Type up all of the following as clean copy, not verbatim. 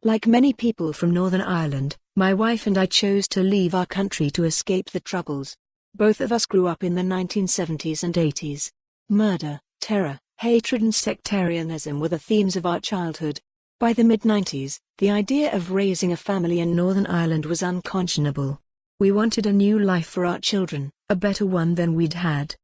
Like many people from Northern Ireland, my wife and I chose to leave our country to escape the Troubles. Both of us grew up in the 1970s and 80s. Murder, terror, hatred and sectarianism were the themes of our childhood. By the mid-90s, the idea of raising a family in Northern Ireland was unconscionable. We wanted a new life for our children, a better one than we'd had.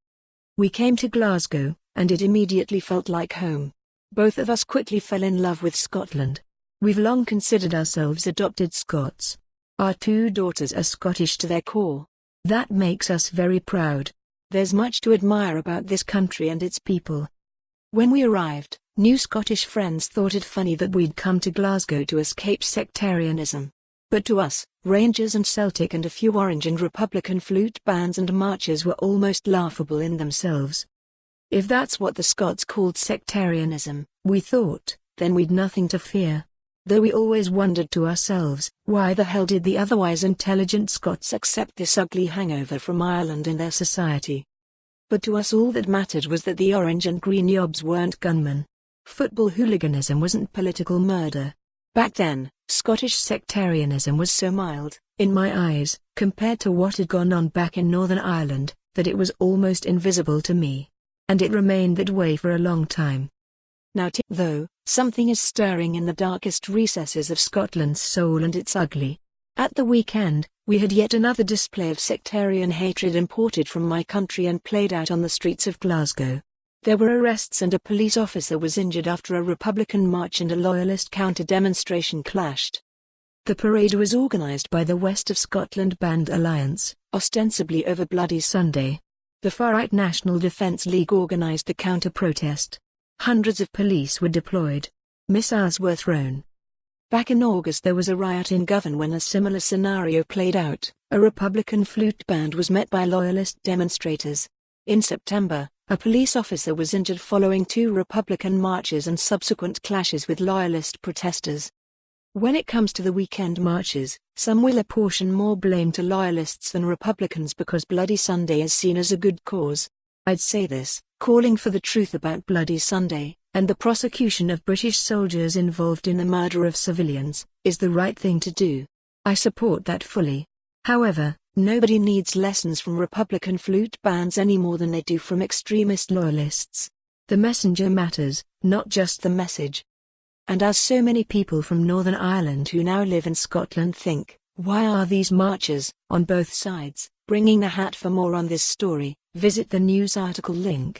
We came to Glasgow, and it immediately felt like home. Both of us quickly fell in love with Scotland. We've long considered ourselves adopted Scots. Our two daughters are Scottish to their core. That makes us very proud. There's much to admire about this country and its people. When we arrived, new Scottish friends thought it funny that we'd come to Glasgow to escape sectarianism. But to us, Rangers and Celtic and a few Orange and Republican flute bands and marches were almost laughable in themselves. If that's what the Scots called sectarianism, we thought, then we'd nothing to fear. Though we always wondered to ourselves, why the hell did the otherwise intelligent Scots accept this ugly hangover from Ireland in their society? But to us all that mattered was that the orange and green yobs weren't gunmen. Football hooliganism wasn't political murder. Back then, Scottish sectarianism was so mild, in my eyes, compared to what had gone on back in Northern Ireland, that it was almost invisible to me. And it remained that way for a long time. Now though, something is stirring in the darkest recesses of Scotland's soul and it's ugly. At the weekend, we had yet another display of sectarian hatred imported from my country and played out on the streets of Glasgow. There were arrests and a police officer was injured after a Republican march and a Loyalist counter-demonstration clashed. The parade was organised by the West of Scotland Band Alliance, ostensibly over Bloody Sunday. The far-right National Defence League organised the counter-protest. Hundreds of police were deployed. Missiles were thrown. Back in August there was a riot in Govan when a similar scenario played out. A Republican flute band was met by Loyalist demonstrators. In September, a police officer was injured following two Republican marches and subsequent clashes with Loyalist protesters. When it comes to the weekend marches, some will apportion more blame to Loyalists than Republicans because Bloody Sunday is seen as a good cause. I'd say this, calling for the truth about Bloody Sunday, and the prosecution of British soldiers involved in the murder of civilians, is the right thing to do. I support that fully. However, nobody needs lessons from Republican flute bands any more than they do from extremist Loyalists. The messenger matters, not just the message. And as so many people from Northern Ireland who now live in Scotland think, why are these marchers, on both sides, bringing the hat for more on this story? Visit the news article link.